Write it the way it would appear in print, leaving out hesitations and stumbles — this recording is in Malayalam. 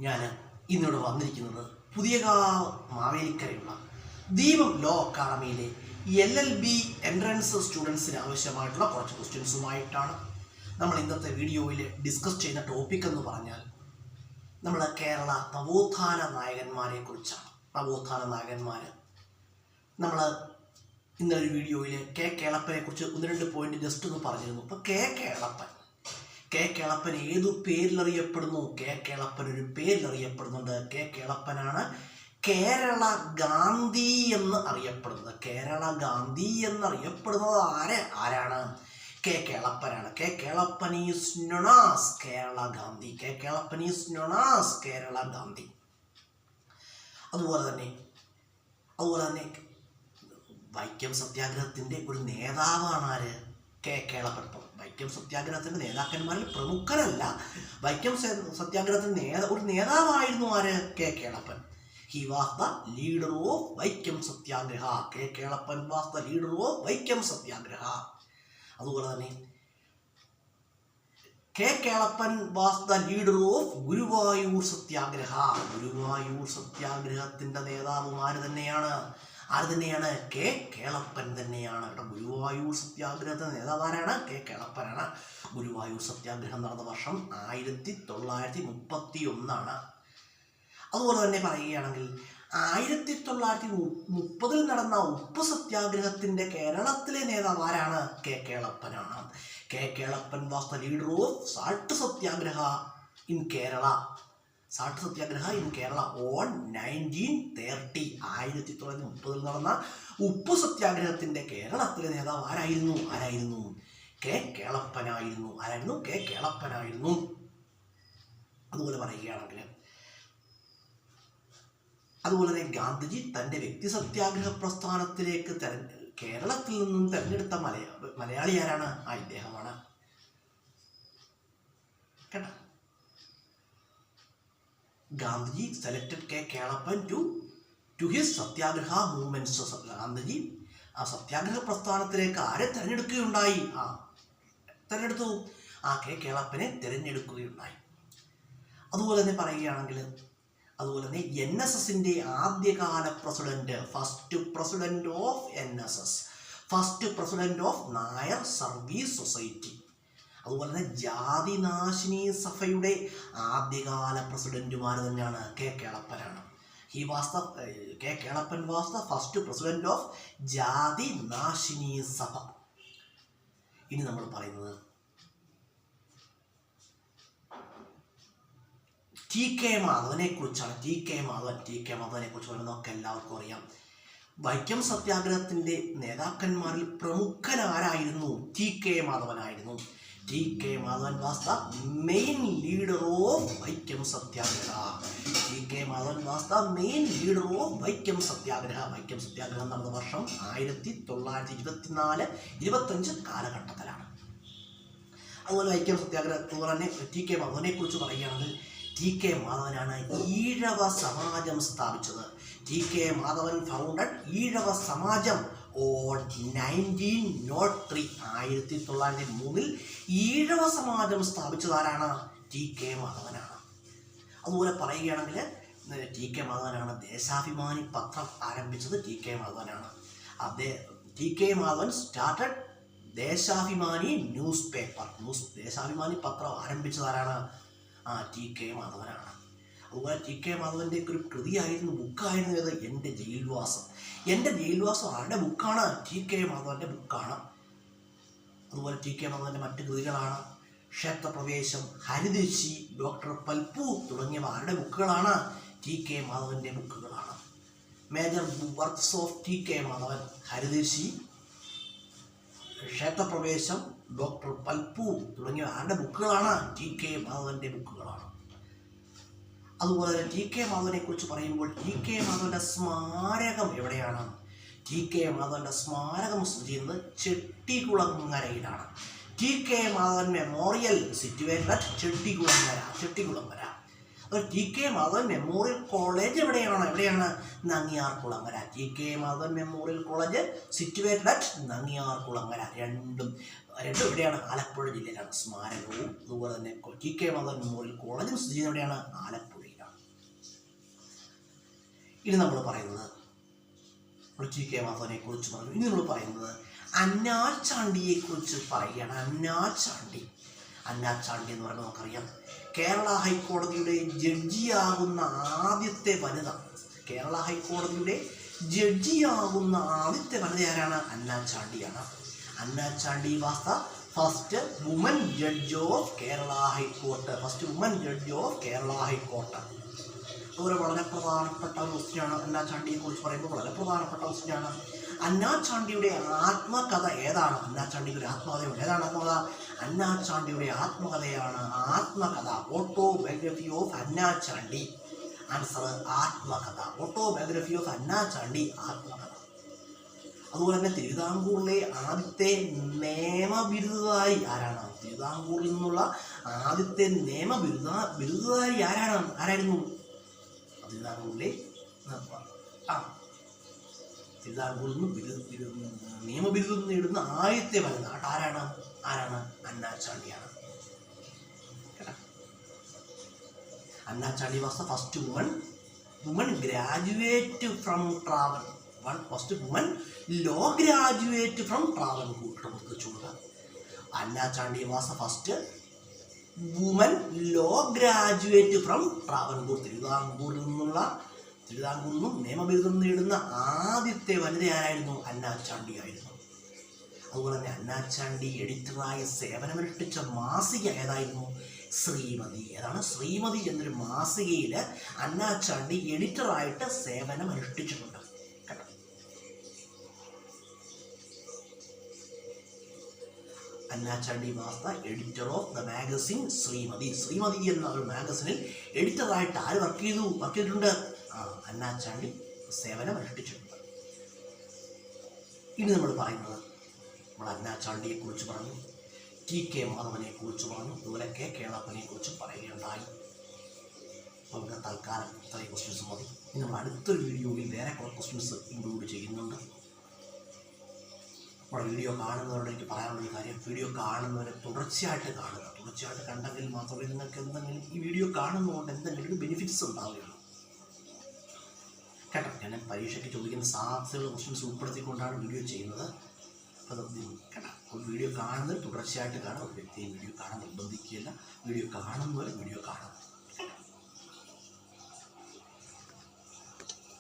ഞാൻ ഇന്നിവിടെ വന്നിരിക്കുന്നത് പുതിയകാവ് മാവേലിക്കരയുള്ള ദീപം ലോ അക്കാഡമിയിലെ LLB എൻട്രൻസ് സ്റ്റുഡൻസിന് ആവശ്യമായിട്ടുള്ള കുറച്ച് ക്വസ്റ്റ്യൻസുമായിട്ടാണ് നമ്മൾ ഇന്നത്തെ വീഡിയോയിൽ ഡിസ്കസ് ചെയ്യുന്ന ടോപ്പിക് എന്ന് പറഞ്ഞാൽ നമ്മൾ കേരള നവോത്ഥാന നായകന്മാരെ കുറിച്ചാണ്. നവോത്ഥാന നായകന്മാർ നമ്മൾ ഇന്നൊരു വീഡിയോയിൽ കെ കേളപ്പനെ കുറിച്ച് 1-2 പോയിന്റ് ജസ്റ്റ് ഒന്ന് പറഞ്ഞിരുന്നു. അപ്പോൾ കെ കേളപ്പൻ ഏതു പേരിലറിയപ്പെടുന്നു? കെ കേളപ്പൻ ഒരു പേരിലറിയപ്പെടുന്നുണ്ട്. കെ കേളപ്പനാണ് കേരള ഗാന്ധി എന്ന് അറിയപ്പെടുന്നത്. കേരള ഗാന്ധി എന്നറിയപ്പെടുന്നത് ആരാണ്? കെ കേളപ്പനാണ്. K Kelappan is known as Kerala Gandhi. K Kelappan is known as Kerala Gandhi. അതുപോലെ തന്നെ വൈക്കം സത്യാഗ്രഹത്തിൻ്റെ ഒരു നേതാവാണ് ആര്? കെ കേളപ്പൻ. വൈക്കം സത്യാഗ്രഹത്തിൻ്റെ നേതാക്കന്മാരിൽ പ്രമുഖനല്ല, വൈക്കം സത്യാഗ്രഹത്തിൻ്റെ ഒരു നേതാവായിരുന്നു ആര്? K Kelappan. He was the leader of Vaikom satyagraha. K Kelappan was the leader of Vaikom satyagraha. അതുപോലെ തന്നെ K Kelappan was the leader of Guruvayur satyagraha. Guruvayur സത്യാഗ്രഹത്തിൻ്റെ നേതാവും ആര് തന്നെയാണ്? കെ കേളപ്പൻ തന്നെയാണ്. ഗുരുവായൂർ സത്യാഗ്രഹത്തിന്റെ നേതാവാരാണ്? കെ കേളപ്പനാണ്. ഗുരുവായൂർ സത്യാഗ്രഹം നടന്ന വർഷം 1931. അതുപോലെ തന്നെ പറയുകയാണെങ്കിൽ 1930 നടന്ന ഉപ്പ് സത്യാഗ്രഹത്തിന്റെ കേരളത്തിലെ നേതാവ് ആരാണ്? കെ കേളപ്പനാണ്. K Kelappan was the leader of salt satyagraha in Kerala. Salt satyagraha in Kerala on 1930. 1930 നടന്ന ഉപ്പ് സത്യാഗ്രഹത്തിന്റെ കേരളത്തിലെ നേതാവ് ആരായിരുന്നു? കെ കേളപ്പനായിരുന്നു. കെ കേളപ്പനായിരുന്നു. അതുപോലെ പറയുകയാണെങ്കിൽ അതുപോലെ ഗാന്ധിജി തൻ്റെ വ്യക്തി സത്യാഗ്രഹ പ്രസ്ഥാനത്തിലേക്ക് കേരളത്തിൽ നിന്നും തെരഞ്ഞെടുത്ത മലയാളി ആരാണ്? ഇദ്ദേഹമാണ്. കേട്ടോ, Gandhiji selected K Kelappan to his satyagraha movements. Gandhiji ആ സത്യാഗ്രഹ പ്രസ്ഥാനത്തിലേക്ക് ആരെ തെരഞ്ഞെടുക്കുകയുണ്ടായി? കെ കേളപ്പനെ തിരഞ്ഞെടുക്കുകയുണ്ടായി. അതുപോലെ തന്നെ പറയുകയാണെങ്കിൽ NSSന്റെ ആദ്യകാല president, first president of Nair service society. അതുപോലെ തന്നെ ജാതിനാശിനി സഭയുടെ ആദ്യകാല പ്രസിഡന്റുമാർ തന്നെയാണ് കെ കേളപ്പനാണ്. K Kelappan was the first president of Jathinashini Sabha. ഇനി നമ്മൾ പറയുന്നത് ടി കെ മാധവനെ കുറിച്ചാണ്. ടി കെ മാധവനെ കുറിച്ച് പറയുന്നത് നമുക്ക് എല്ലാവർക്കും അറിയാം. വൈക്കം സത്യാഗ്രഹത്തിന്റെ നേതാക്കന്മാരിൽ പ്രമുഖനാരായിരുന്നു? ടി കെ മാധവനായിരുന്നു. T K Madhavan was the main leader of Vaikom satyagraha. T K Madhavan was the main leader of Vaikom satyagraha. Vaikom സത്യാഗ്രഹം നടന്ന വർഷം 1924-25 കാലഘട്ടത്തിലാണ്. അതുപോലെ വൈക്കം സത്യാഗ്രഹത്തോടെ തന്നെ ടി കെ മാധവനെ കുറിച്ച് പറയുകയാണെങ്കിൽ ടി കെ മാധവനാണ് ഈഴവ സമാജം സ്ഥാപിച്ചത്. T K Madhavan founded Ezhava Samajam on 1903. 1903 Ezhava Samajam T K മാധവനാണ്. അതുപോലെ പറയുകയാണെങ്കിൽ ടി കെ മാധവനാണ് ദേശാഭിമാനി പത്രം ആരംഭിച്ചത്. ടി കെ മാധവനാണ്. T K Madhavan started Deshabhimani newspaper. Deshabhimani പത്രം ആരംഭിച്ചതാരാണ്? ടി കെ മാധവനാണ്. അതുപോലെ ടി കെ മാധവൻ്റെ ഒരു കൃതിയായിരുന്നു, ബുക്കായിരുന്നു ഏത്? എൻ്റെ ജയിൽവാസം. എൻ്റെ ജയിൽവാസം ആരുടെ ബുക്കാണ്? ടി കെ മാധവൻ്റെ ബുക്കാണ്. അതുപോലെ ടി കെ മാധവൻ്റെ മറ്റ് കൃതികളാണ് ക്ഷേത്രപ്രവേശം, ഹരിതേശി, ഡോക്ടർ പൽപ്പു തുടങ്ങിയവ ആരുടെ ബുക്കുകളാണ്? ടി കെ മാധവൻ്റെ ബുക്കുകളാണ്. Major works of T K Madhavan: ഹരിതേശി, ക്ഷേത്രപ്രവേശം, ഡോക്ടർ പൽപ്പു തുടങ്ങിയ ആരുടെ ബുക്കുകളാണ്? ടി കെ മാധവന്റെ ബുക്കുകളാണ്. അതുപോലെ തന്നെ ടി കെ മാധവനെ കുറിച്ച് പറയുമ്പോൾ ടി കെ മാധവന്റെ സ്മാരകം എവിടെയാണ്? ടി കെ മാധവന്റെ സ്മാരകം സ്ഥിതി ചെയ്യുന്നത് ചെട്ടികുളങ്ങരയിലാണ്. T K Madhavan memorial situated at Chettikulangara. അപ്പോൾ T K Madhavan memorial college എവിടെയാണ്? Nangiarkulangara. T K Madhavan memorial college situated at Nangiarkulangara. രണ്ടും എവിടെയാണ്? ആലപ്പുഴ ജില്ലയിലാണ് സ്മാരകവും. അതുപോലെ തന്നെ ടി കെ മാധവൻ മെമ്മോറിയൽ കോളേജും സ്ഥിതി ചെയ്യുന്നത് എവിടെയാണ്? ആലപ്പുഴയിലാണ്. ഇനി നമ്മൾ പറയുന്നത് ടി കെ മാധവനെ കുറിച്ച് പറഞ്ഞു. ഇനി നമ്മൾ പറയുന്നത് അന്നാചാണ്ടിയെ കുറിച്ച് പറയുകയാണ്. അന്നാചാണ്ടി എന്ന് പറയുമ്പോൾ നമുക്കറിയാം കേരള ഹൈക്കോടതിയുടെ ജഡ്ജിയാകുന്ന ആദ്യത്തെ വനിത. കേരള ഹൈക്കോടതിയുടെ ജഡ്ജിയാകുന്ന ആദ്യത്തെ വനിത ആരാണ്? അന്നാചാണ്ടിയാണ്. Anna Chandy was the first woman judge of Kerala high court. അതുപോലെ വളരെ പ്രധാനപ്പെട്ട ഒരു ക്വസ്റ്റ്യനാണ് അന്നാചാണ്ടിയെ കുറിച്ച് പറയുമ്പോൾ. വളരെ പ്രധാനപ്പെട്ട ക്വസ്റ്റ്യനാണ്. അന്നാചാണ്ടിയുടെ ആത്മകഥ ഏതാണ്? അന്നാചാണ്ടിയുടെ ഒരു ആത്മകഥയുണ്ട്. ഏതാണ് ആത്മകഥ? അന്നാചാണ്ടിയുടെ ആത്മകഥയാണ് ആത്മകഥ. Autobiography of Anna Chandy. ആൻസർ ആത്മകഥ. ഓട്ടോബയോഗ്രഫി ഓഫ് അന്നാചാണ്ടി, ആത്മകഥ. അതുപോലെ തന്നെ തിരുവിതാംകൂറിലെ ആദ്യത്തെ നിയമബിരുദധാരി ആരാണ്? തിരുവിതാംകൂറിൽ നിന്നുള്ള ആദ്യത്തെ ബിരുദധാരി ആരായിരുന്നു? തിരുവിതാംകൂറിൽ നിന്ന് നിയമബിരുദം നേടുന്ന ആദ്യത്തെ വനിത ആരാണ്? അന്നാചാണ്ടിയാണ്. Anna Chandy was the first woman graduate from Travancore. First woman law graduate from Travancore. Anna Chandy was the first woman law graduate from Travancore. തിരുവിതാംകൂറിൽ നിന്നും നിയമബിരുദം നേടുന്ന ആദ്യത്തെ വനിതയായിരുന്നു അന്നാചാണ്ടി ആയിരുന്നു. അതുപോലെ തന്നെ അന്നാചാണ്ടി എഡിറ്ററായ സേവനമനുഷ്ഠിച്ച മാസിക ഏതായിരുന്നു? ശ്രീമതി. ഏതാണ്? ശ്രീമതി എന്നൊരു മാസികയിൽ അന്നാചാണ്ടി എഡിറ്ററായിട്ട് സേവനം അനുഷ്ഠിച്ചിട്ടുണ്ട്. കേട്ടോ. Anna Chandy was the editor of the magazine Shrimati. Shrimati എന്ന ഒരു മാഗസിനിൽ എഡിറ്ററായിട്ട് ആര് വർക്ക് ചെയ്തിട്ടുണ്ട്? അന്നാചാണ്ടി സേവനം അനുഷ്ഠിച്ചിട്ടുണ്ട്. ഇനി നമ്മൾ പറയുന്നത് നമ്മൾ അന്നാചാണ്ടിയെ കുറിച്ച് പറഞ്ഞു, ടി കെ മാധവനെ കുറിച്ച് പറഞ്ഞു, അതുപോലെ കെ കേളപ്പനെ കുറിച്ച് പറയുകയുണ്ടായി. നമുക്ക് തൽക്കാലം ഇത്രയും ക്വസ്റ്റ്യൻസ് മതി. ഇനി നമ്മൾ അടുത്തൊരു വീഡിയോയിൽ വേറെ കുറേ ക്വസ്റ്റ്യൻസ് ഇൻക്ലൂഡ് ചെയ്യുന്നുണ്ട്. നമ്മുടെ വീഡിയോ കാണുന്നവരോട് എനിക്ക് പറയാനുള്ളൊരു കാര്യം, വീഡിയോ കാണുന്നവരെ തുടർച്ചയായിട്ട് കാണുക. തുടർച്ചയായിട്ട് കണ്ടെങ്കിൽ മാത്രമേ നിങ്ങൾക്ക് എന്തെങ്കിലും ഈ വീഡിയോ കാണുന്നതുകൊണ്ട് എന്തെങ്കിലും ബെനിഫിറ്റ്സ് ഉണ്ടാവുകയുള്ളൂ. കേട്ടോ. ഞാൻ പരീക്ഷയ്ക്ക് ചോദിക്കുന്ന സാധ്യതയുള്ള ക്വസ്റ്റ്യൻസ് ഉൾപ്പെടുത്തിക്കൊണ്ടാണ് വീഡിയോ ചെയ്യുന്നത്. അത് കേട്ടോ. ഒരു വീഡിയോ കാണുന്നത് തുടർച്ചയായിട്ട് കാണാം. ഒരു വ്യക്തിയെ വീഡിയോ കാണാൻ നിർബന്ധിക്കുകയില്ല. വീഡിയോ കാണുന്നവരെ വീഡിയോ കാണാം.